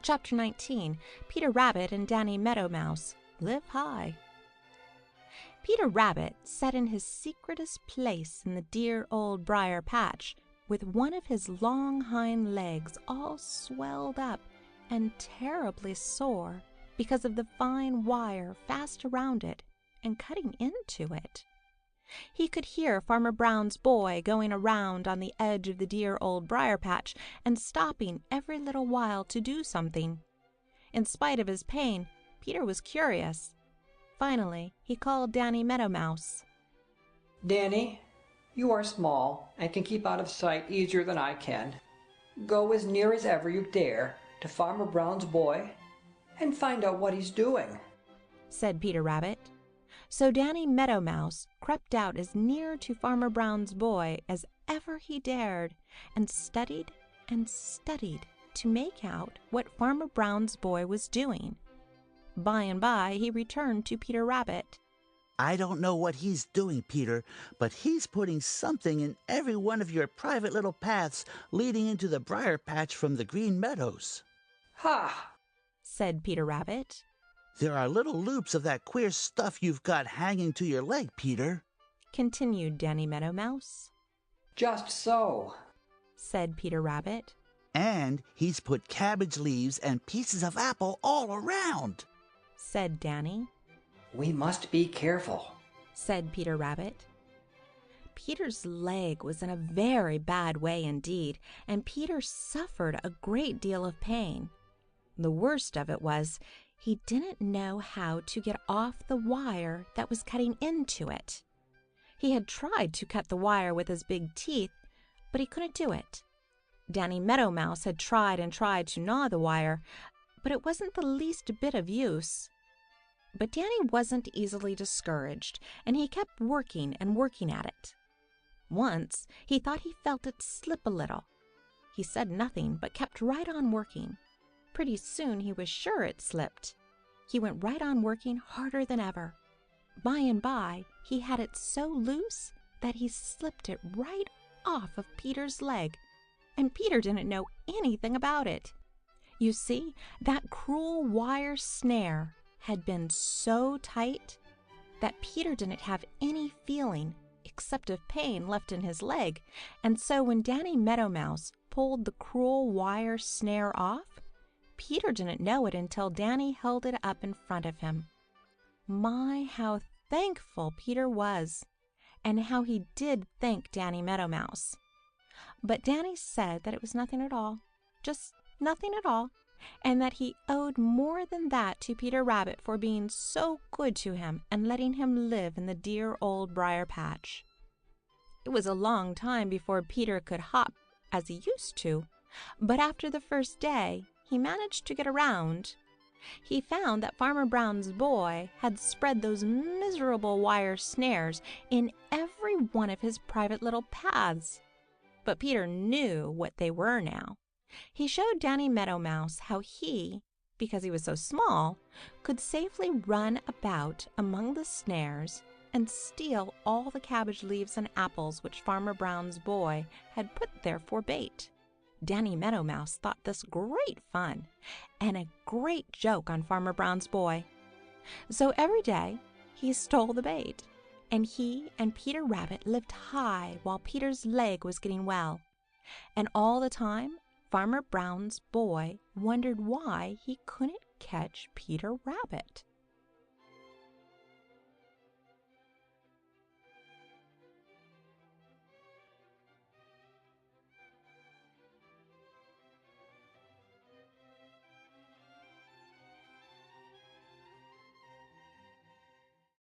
Chapter 19, Peter Rabbit and Danny Meadow Mouse Live High. Peter Rabbit sat in his secretest place in the dear Old Briar patch, with one of his long hind legs all swelled up and terribly sore because of the fine wire fast around it and cutting into it. He could hear Farmer Brown's boy going around on the edge of the dear Old Briar patch and stopping every little while to do something. In spite of his pain, Peter was curious. Finally, he called Danny Meadow Mouse. "Danny, you are small and can keep out of sight easier than I can. Go as near as ever you dare to Farmer Brown's boy and find out what he's doing," said Peter Rabbit. So Danny Meadow Mouse crept out as near to Farmer Brown's boy as ever he dared, and studied to make out what Farmer Brown's boy was doing. By and by he returned to Peter Rabbit. "I don't know what he's doing, Peter, but he's putting something in every one of your private little paths leading into the briar patch from the Green Meadows." "Ha!" said Peter Rabbit. "There are little loops of that queer stuff you've got hanging to your leg, Peter," continued Danny Meadow Mouse. "Just so," said Peter Rabbit. "And he's put cabbage leaves and pieces of apple all around," said Danny. "We must be careful," said Peter Rabbit. Peter's leg was in a very bad way indeed, and Peter suffered a great deal of pain. The worst of it was, he didn't know how to get off the wire that was cutting into it. He had tried to cut the wire with his big teeth, but he couldn't do it. Danny Meadow Mouse had tried and tried to gnaw the wire, but it wasn't the least bit of use. But Danny wasn't easily discouraged, and he kept working and working at it. Once he thought he felt it slip a little. He said nothing, but kept right on working. Pretty soon he was sure it slipped. He went right on working harder than ever. By and by he had it so loose that he slipped it right off of Peter's leg, and Peter didn't know anything about it. You see, that cruel wire snare had been so tight that Peter didn't have any feeling except of pain left in his leg, and so when Danny Meadow Mouse pulled the cruel wire snare off, Peter didn't know it until Danny held it up in front of him. My, how thankful Peter was, and how he did thank Danny Meadow Mouse. But Danny said that it was nothing at all, just nothing at all, and that he owed more than that to Peter Rabbit for being so good to him and letting him live in the dear Old Briar patch. It was a long time before Peter could hop as he used to, but after the first day he managed to get around. He found that Farmer Brown's boy had spread those miserable wire snares in every one of his private little paths. But Peter knew what they were now. He showed Danny Meadow Mouse how he, because he was so small, could safely run about among the snares and steal all the cabbage leaves and apples which Farmer Brown's boy had put there for bait. Danny Meadow Mouse thought this great fun and a great joke on Farmer Brown's boy. So every day he stole the bait, and he and Peter Rabbit lived high while Peter's leg was getting well. And all the time Farmer Brown's boy wondered why he couldn't catch Peter Rabbit.